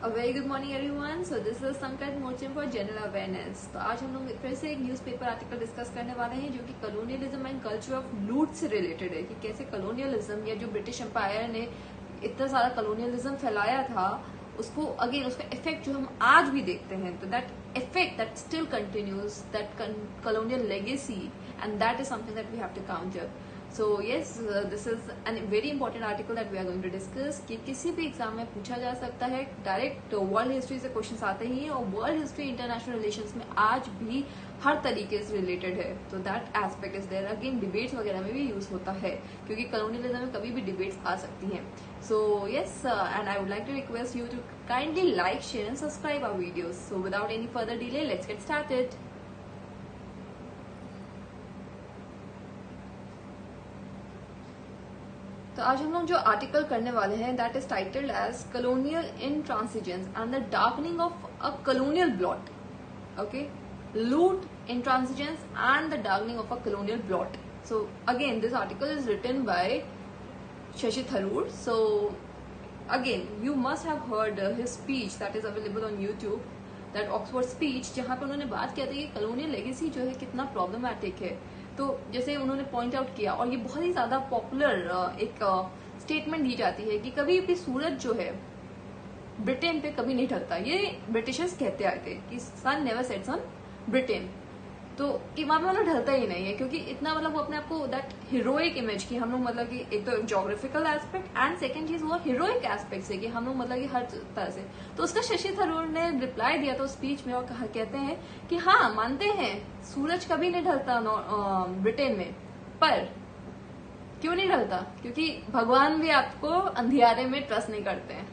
A very good morning everyone. So this is Sankat Mochin for General Awareness. तो आज हम लोग फिर से एक न्यूज़पेपर आर्टिकल डिस्कस करने वाले हैं जो कि कॉलोनियलिज्म एंड कल्चर ऑफ लूट से रिलेटेड है कि कैसे कॉलोनियलिज्म या जो ब्रिटिश एम्पायर ने इतना सारा कॉलोनियलिज्म फैलाया था उसको अगेन उसका इफेक्ट जो हम आज भी देखते हैं, तो that effect that still continues, that colonial legacy, and that is something that we have to counter. So yes, this is a very important article that we are going to discuss कि किसी भी exam में पूछा जा सकता है. Direct world history से questions आते ही हैं और वर्ल्ड हिस्ट्री इंटरनेशनल रिलेशंस में आज भी हर तरीके से रिलेटेड है. तो that aspect is there. Again debates वगैरह में भी यूज होता है क्योंकि कॉलोनियलिज्म में कभी भी डिबेट्स आ सकती हैं. सो yes, and I would like to request you to kindly like, share and subscribe our videos. So without any further delay, let's get started. तो आज हम लोग जो आर्टिकल करने वाले हैं that is titled as colonial intransigence and the darkening of a colonial blot. Okay, loot, intransigence and the darkening of a colonial blot. So again this article is written by Shashi Tharoor. So again you must have heard his speech that is available on YouTube, that Oxford speech, जहां पर उन्होंने बात किया था कि colonial legacy जो है कितना प्रॉब्लमेटिक है. तो जैसे उन्होंने पॉइंट आउट किया और ये बहुत ही ज्यादा पॉपुलर एक स्टेटमेंट दी जाती है कि कभी भी सूरज जो है ब्रिटेन पे कभी नहीं ढलता. ये ब्रिटिशर्स कहते आए थे कि sun never sets on Britain, तो कि वहां पे मतलब ढलता ही नहीं है क्योंकि इतना मतलब वो अपने आपको दैट हीरोइक इमेज की हम लोग मतलब कि एक तो जोग्राफिकल एस्पेक्ट एंड सेकंड चीज वो हीरोइक एस्पेक्ट से कि हम लोग मतलब कि हर तरह से. तो उसका शशि थरूर ने रिप्लाई दिया था स्पीच में और कहते हैं कि हाँ मानते हैं सूरज कभी नहीं ढलता ब्रिटेन में, पर क्यों नहीं ढलता? क्योंकि भगवान भी आपको अंधियारे में ट्रस्ट नहीं करते हैं.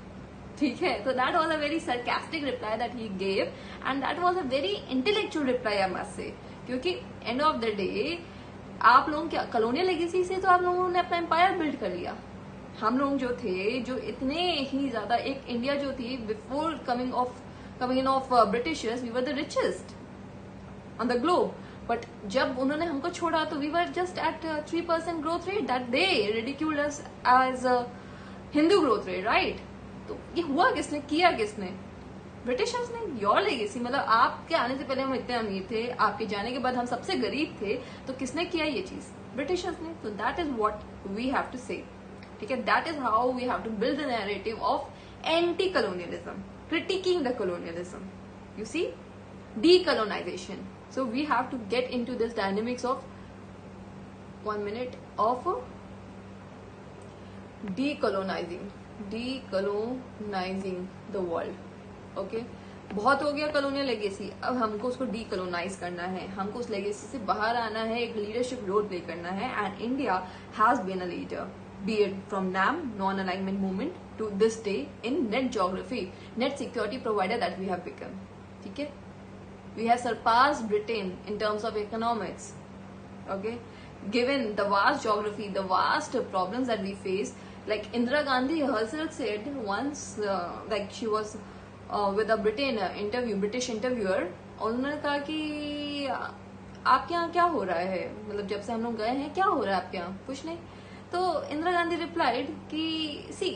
ठीक है, तो that was a very sarcastic reply that he gave and that was a very intellectual reply I must say. क्योंकि एंड ऑफ द डे आप लोग क्या कॉलोनियल लेगेसी से तो आप लोगों ने अपना एम्पायर बिल्ड कर लिया. हम लोग जो थे जो इतने ही ज्यादा एक इंडिया जो थी before coming in of Britishers we were the richest on the globe. But जब उन्होंने हमको छोड़ा तो we were just at 3% growth rate that they ridiculed us as Hindu growth rate, right? तो ये हुआ किसने, किया किसने? ब्रिटिशर्स ने. योर लेगेसी मतलब आपके आने से पहले हम इतने अमीर थे, आपके जाने के बाद हम सबसे गरीब थे, तो किसने किया ये चीज? ब्रिटिशर्स ने. तो that is what we have to say. ठीक है, that is how we have to build the narrative of anti colonialism, critiquing the colonialism. You see, decolonization. So we have to get into this dynamics of 1 minute of decolonizing the world. Okay, बहुत हो गया colonial legacy, अब हमको उसको decolonise करना है, हमको उस लेगेसी से बाहर आना है, एक लीडरशिप रोल प्ले करना है. And India has been a leader, be it from NAM, non-alignment movement, to this day in net geography, net security provider that we have become. ठीक है, we have surpassed Britain in terms of economics. Okay, given the vast geography, the vast problems that we face, like Indira Gandhi herself said once, like she was with a British interviewer, और उन्होंने कहा कि आपके यहाँ क्या हो रहा है, मतलब जब से हम लोग गए हैं क्या हो रहा है आपके यहाँ? कुछ नहीं. तो इंदिरा गांधी रिप्लाइड कि see,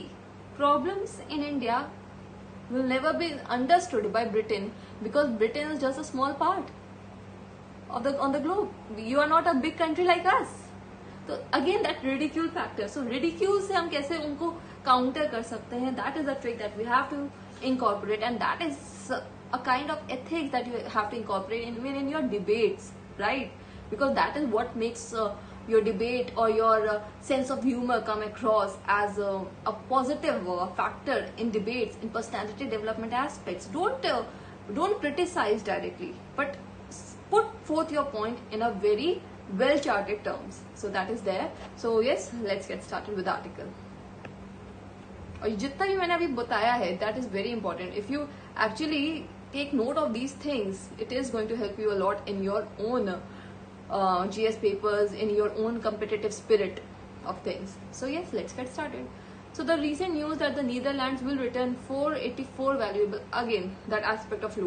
problems in India will never be understood by Britain because Britain is just a small part of on the globe. You are not a big country like us. So again that ridicule factor. So ridicule से हम कैसे उनको counter कर सकते हैं? That is the trick that we have to incorporate, and that is a kind of ethics that you have to incorporate even in your debates, right? Because that is what makes your debate or your sense of humor come across as a positive factor in debates, in personality development aspects. Don't criticize directly, but put forth your point in a very well charted terms. So that is there. So yes, let's get started with the article. और जितना भी मैंने अभी बताया है that is very important. If you actually take note of these things, it is going to help you a lot in your own GS papers, in your own competitive spirit of things. So yes, let's get started. So the recent news that the Netherlands will return 484 valuable, again that aspect of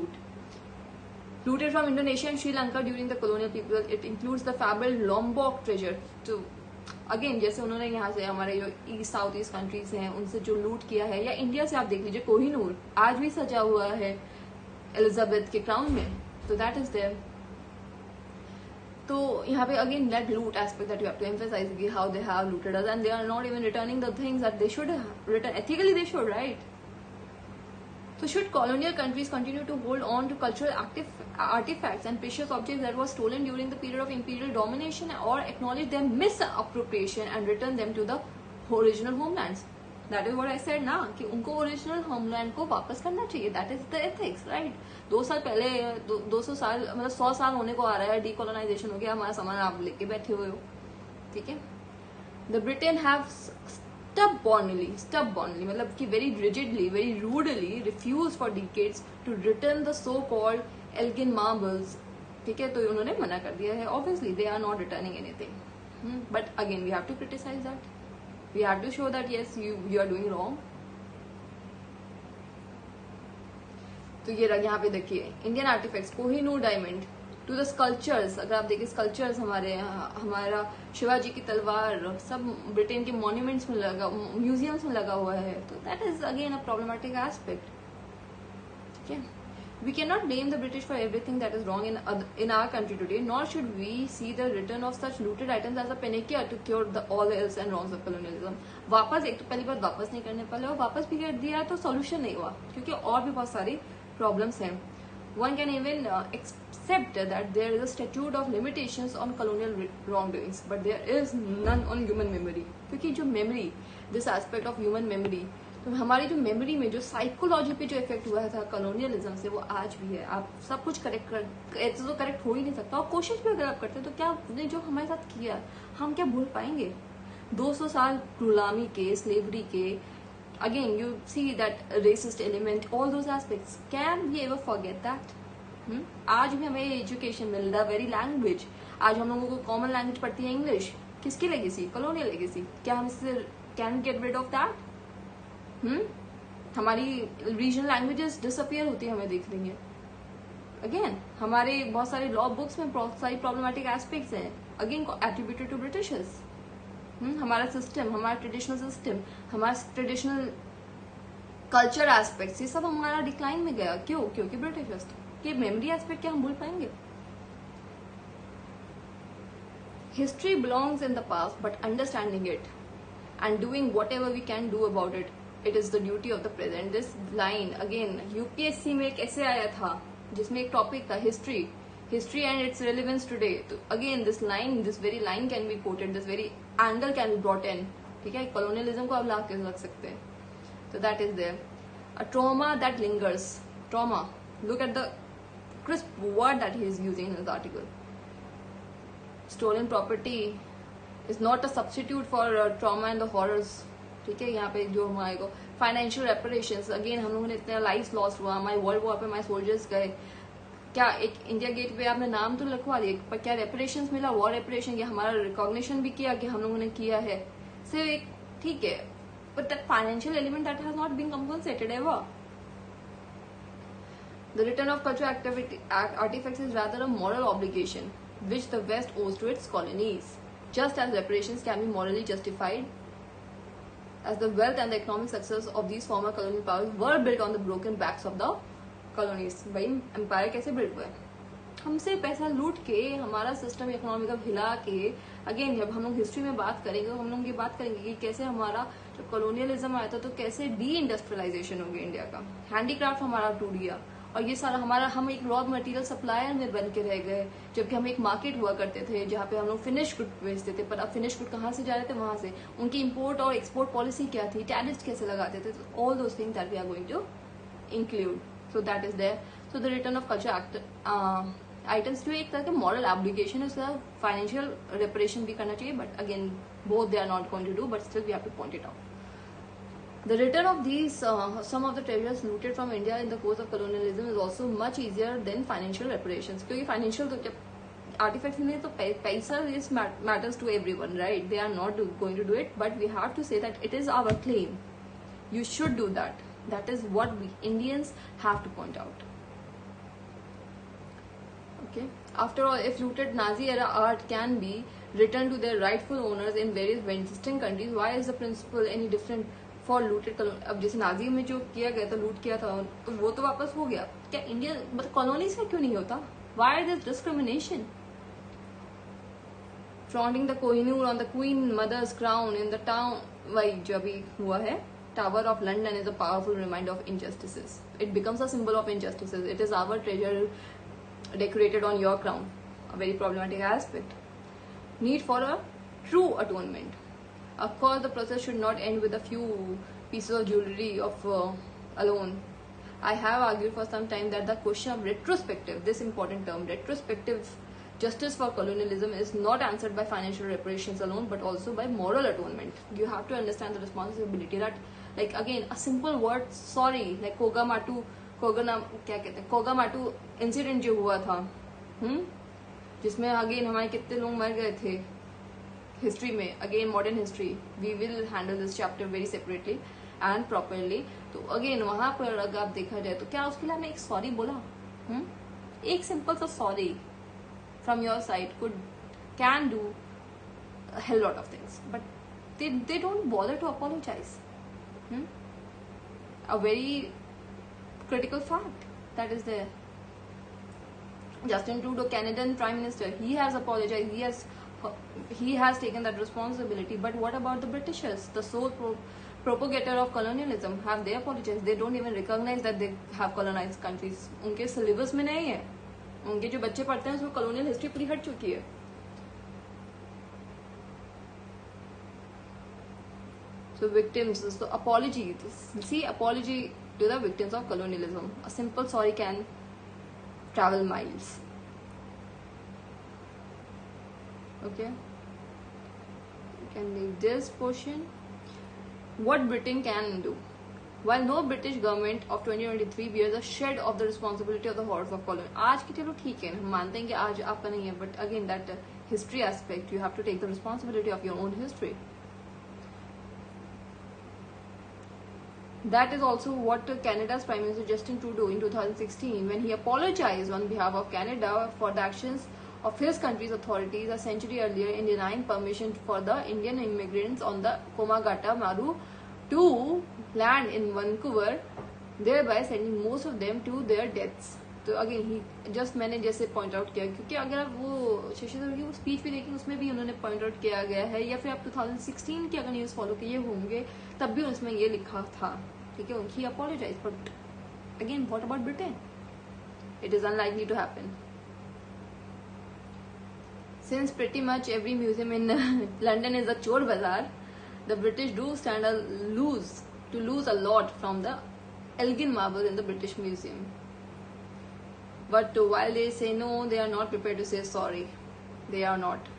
looted from Indonesia and Sri Lanka during the colonial people. It includes the fabled Lombok treasure. To again जैसे उन्होंने यहाँ से हमारे जो east south east countries हैं उनसे जो लूट किया है, या इंडिया से आप देख लीजिए कोहिनूर आज भी सजा हुआ है एलिजाबेथ के क्राउन में, तो दैट इज देयर। तो यहाँ पे again that loot aspect that you have to emphasize, how they have looted us and they are not even returning the things that they should return. Ethically they should, right? So should colonial countries continue to hold on to cultural artifacts and precious objects that were stolen during the period of imperial domination, or acknowledge their misappropriation and return them to the original homelands? That is what I said ना, कि उनको original homeland को वापस करना चाहिए. That is the ethics, right? 2 साल पहले 200 साल मतलब 100 साल होने को आ रहा है, डीकोलोनाइजेशन हो गया, हमारा सामान आप लेके बैठे हुए हो, ठीक है. The Britain have stubbornly मतलब कि very rigidly, very rudely refused for decades to return the so-called Elgin marbles, ठीक है. तो उन्होंने मना कर दिया है. Obviously they are not returning anything, but again we have to criticize that. We have to show that yes, you are doing wrong. तो ये यहाँ पे देखिए Indian artefacts, Kohinoor diamond to the sculptures. अगर आप देखिए स्कल्पचर्स हमारा शिवाजी की तलवार सब ब्रिटेन के मॉन्यूमेंट्स में लगा, म्यूजियम्स में लगा हुआ है. तो that is again a problematic aspect, ठीक है. We cannot blame the British for everything that is wrong in our country today, nor should we see the return of such looted items as a panacea to cure all the ills and wrongs of colonialism. वापस एक तो पहली बात वापस नहीं करने पाले, और वापस भी कर दिया तो सॉल्यूशन नहीं हुआ, क्योंकि और भी बहुत सारी प्रॉब्लम्स हैं. One can even accept that there is a statute of limitations on colonial wrongdoings, but there is none on human memory. क्योंकि जो memory, this aspect of human memory, तो हमारी जो मेमोरी में जो साइकोलॉजी पे जो इफेक्ट हुआ था कॉलोनियलिज्म से, वो आज भी है. आप सब कुछ करेक्ट ऐसे तो करेक्ट हो ही नहीं सकता, और कोशिश भी अगर आप करते तो क्या जो हमारे साथ किया हम क्या भूल पाएंगे. 200 साल गुलामी के, स्लेवरी के, again you see that racist element, all those aspects, can we ever forget that. आज भी हमें एजुकेशन मिल रहा है, वेरी लैंग्वेज. आज हम लोगों को कॉमन लैंग्वेज पढ़ती है इंग्लिश. किसकी लेगेसी? Colonial legacy. क्या हम इससे can get rid of that? हमारी रीजनल लैंग्वेजेस डिसअपियर होती है, हमें देख रही है. अगेन हमारे बहुत सारे लॉ बुक्स में बहुत सारी प्रॉब्लमेटिक एस्पेक्ट्स हैं, अगेन एट्रीब्यूटेड टू ब्रिटिशर्स. हमारा सिस्टम, हमारा ट्रेडिशनल सिस्टम, हमारा ट्रेडिशनल कल्चर एस्पेक्ट्स, ये सब हमारा डिक्लाइन में गया. क्यों? क्योंकि ब्रिटिशर्स. ये मेमोरी एस्पेक्ट क्या हम भूल पाएंगे? History belongs in the past, but understanding it and doing whatever we can do about it, it is the duty of the present. This line again UPSC में एक ऐसे आया था जिसमें एक टॉपिक था history and its relevance today. तो again this very line can be quoted, this very angle can be brought in, ठीक है. कॉलोनियलिज्म को आप ला के रख सकते हैं. तो that is there. A trauma that lingers. Trauma, look at the crisp word that he is using in his article. Stolen property is not a substitute for trauma and the horrors, ठीक है. यहाँ पे जो हमारे को financial reparations, again हम लोगों ने इतना लाइफ लॉस हुआ, हमारे वर्ल्ड वॉर पे हमारे सोल्जर्स गए. क्या एक इंडिया गेट पे आपने नाम तो लिखवा दिया, पर क्या रेपरेशंस मिला? वॉर रेपरेशन, या हमारा रिकॉग्निशन भी किया कि हम लोगों ने किया है सिर्फ एक, ठीक है. But that financial element that has not been compensated ever. The return of cultural artifacts is rather a moral obligation which the West owes to its colonies, just as reparations can be morally justified, as the wealth and the economic success of these former colonial powers were built on the broken backs of the colonies. भाई empire कैसे build हुआ है? हमसे पैसा लूट के, हमारा system economic हिला के. अगेन जब हम लोग हिस्ट्री में बात करेंगे तो हम लोग ये बात करेंगे कि कैसे हमारा जब कॉलोनियलिज्म आया था तो कैसे डी इंडस्ट्रियलाइजेशन हो गया इंडिया का, हैंडीक्राफ्ट हमारा टूट गया, और ये सारा हमारा, हम एक रॉ मटेरियल सप्लायर में बन के रह गए, जबकि हम एक मार्केट हुआ करते थे जहाँ पे हम लोग फिनिश गुड बेचते थे. पर अब फिनिश गुड कहाँ से जा रहे थे? वहां से. उनकी इंपोर्ट और एक्सपोर्ट पॉलिसी क्या थी? टैरिफ्स कैसे लगाते थे? All those things that we are going to include. So that is there. So the return of culture items जो एक तरह के मॉरल एब्लिगेशन है, उसका फाइनेंशियल रिपरेशन भी करना चाहिए. But again both they are not going to do, but still we have to point it out. The return of these, some of the treasures looted from India in the course of colonialism is also much easier than financial reparations. क्योंकि financial तो जब artifacts नहीं तो पैसा this matters to everyone, right? They are not going to do it, but we have to say that it is our claim. You should do that. That is what we Indians have to point out. Okay. After all, if looted Nazi era art can be return to their rightful owners in various Western countries. Why is the principle any different for looted colony? अब जैसे Nazi में जो किया गया था, लूट किया था, तो वो तो वापस हो गया, क्या इंडिया मतलब कॉलोनी से क्यों नहीं होता? Why this discrimination? Flaunting the Kohinoor on the Queen Mother's crown in the town, वही जो अभी हुआ है, Tower of London is a powerful reminder of injustices. It becomes a symbol of injustices. It is our treasure decorated on your crown. A very problematic aspect. Need for a true atonement. Of course, the process should not end with a few pieces of jewelry alone. I have argued for some time that the question of retrospective, this important term, retrospective justice for colonialism is not answered by financial reparations alone, but also by moral atonement. You have to understand the responsibility that, like again, a simple word sorry, like कोगामाटू incident जो हुआ था, जिसमें again हमारे कितने लोग मर गए थे हिस्ट्री में, again modern history, we will handle this chapter very separately and properly. तो अगेन वहां पर अगर आप देखा जाए तो क्या उसके लिए हमने एक सॉरी बोला? एक सिंपल सा sorry from your side can do a hell lot of things, but they don't bother to apologize. A very critical fact that is there. Justin Trudeau, Canadian Prime Minister, he has apologized, he has taken that responsibility. But what about the Britishers, the sole propagator of colonialism? Have they apologized? They don't even recognize that they have colonized countries. उनके syllabus में नहीं है, उनके जो बच्चे पढ़ते हैं उसमें कॉलोनियल हिस्ट्री पूरी हट चुकी है. So victims, so apology, see, apology to the victims of colonialism. A simple sorry can travel miles. Okay, you can leave this portion. What Britain can do. While no British government of 2023 bears a shred of the responsibility of the horrors of colony. आज की चलो ठीक है, हम मानते हैं कि आज आपका नहीं है, but again that history aspect, you have to take the responsibility of your own history. That is also what Canada's Prime Minister Justin Trudeau in 2016, when he apologized on behalf of Canada for the actions of his country's authorities a century earlier in denying permission for the Indian immigrants on the Komagata Maru to land in Vancouver, thereby sending most of them to their deaths. तो again ही just मैंने जैसे point out किया, क्योंकि अगर आप वो शशि थरूर की वो स्पीच भी देखें उसमें भी उन्होंने पॉइंट आउट किया गया है, या फिर आप 2016 की अगर न्यूज फॉलो किए होंगे तब भी उसमें ये लिखा था, ठीक है, ही apologise. But again what about Britain? It is unlikely to happen. Since pretty much every museum in London is a chor bazaar, the British do stand to lose a lot from the Elgin marble in the British Museum. But while they say no, they are not prepared to say sorry. They are not.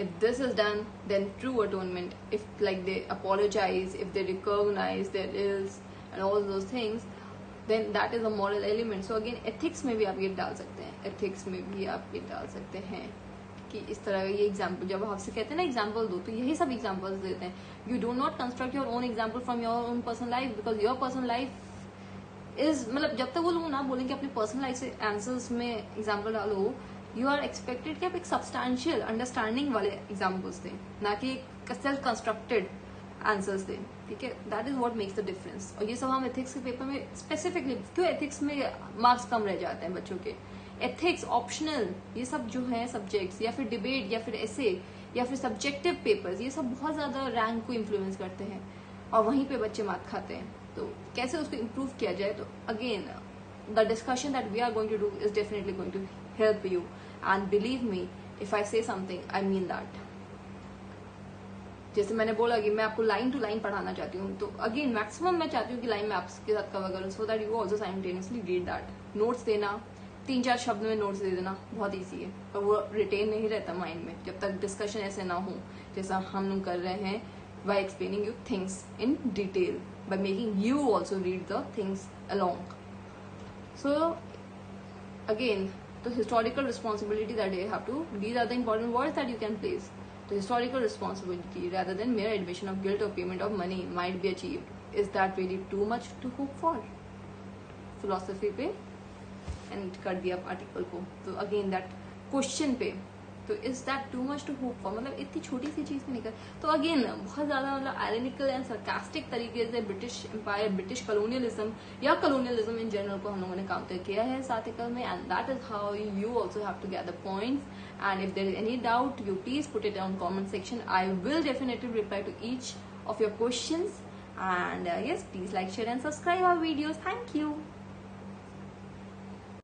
If this is done, then true atonement, if like they apologize, if they recognize their ills and all those things, then that is a moral element. So again, ethics में भी आप ये डाल सकते हैं, ethics में भी आप ये डाल सकते हैं कि इस तरह ये एग्जाम्पल, जब आपसे कहते हैं ना एग्जाम्पल दो, तो यही सब एग्जाम्पल्स देते हैं. You do not construct your own example from your own personal life, because your personal life is, मतलब जब तक वो लोग ना बोलें कि अपनी पर्सनल लाइफ से आंसर्स में एग्जाम्पल डालो, यू आर एक्सपेक्टेड कि आप एक सब्सटैंशियल अंडरस्टैंडिंग वाले एग्जाम्पल्स दें, ना कि सेल्फ कंस्ट्रक्टेड आंसर्स दें. ठीक है, that is what makes the difference. और ये सब हम एथिक्स के पेपर में स्पेसिफिकली, क्यों एथिक्स में मार्क्स कम रह जाते हैं बच्चों के, एथिक्स ऑप्शनल, ये सब जो है सब्जेक्ट्स, या फिर डिबेट, या फिर ऐसे, या फिर सब्जेक्टिव पेपर्स, ये सब बहुत ज्यादा रैंक को इन्फ्लुएंस करते हैं और वहीं पे बच्चे मात खाते हैं. तो कैसे उसको इम्प्रूव किया जाए? तो again the discussion that we are going to do is definitely going to help you, and believe me if I say something I mean that. जैसे मैंने बोला कि मैं आपको लाइन टू लाइन पढ़ाना चाहती हूँ, तो अगेन मैक्सिमम मैं चाहती हूँ कि लाइन में आपके साथ कवर करूँ, so that you also simultaneously read that. Notes देना, 3-4 शब्द में नोट्स दे देना बहुत ईजी है, पर वो रिटेन नहीं रहता माइंड में जब तक डिस्कशन ऐसे ना हो जैसा हम लोग कर रहे हैं, by explaining you things in detail, by making you also read the things along. So again the historical responsibility that you have to, these are the important words that you can place. The historical responsibility rather than mere admission of guilt or payment of money might be achieved. Is that really too much to hope for? Philosophy पे and कर दिया article को. तो again that question पे तो is that too much to hope for, मतलब इतनी छोटी सी चीज में निकल। तो अगेन बहुत ज्यादा मतलब आयरनिकल एंड सरकास्टिक तरीके से ब्रिटिश एम्पायर, ब्रिटिश कलोनियलिज्म या कलोनियलिज्म इन जनरल को हम लोगों ने काउंटर किया है इस आर्टिकल में, and that is how you also have to get the points. And if there is any doubt you please put it on comment section, I will definitely reply to each of your questions, and yes, please like, share and subscribe our videos. Thank you.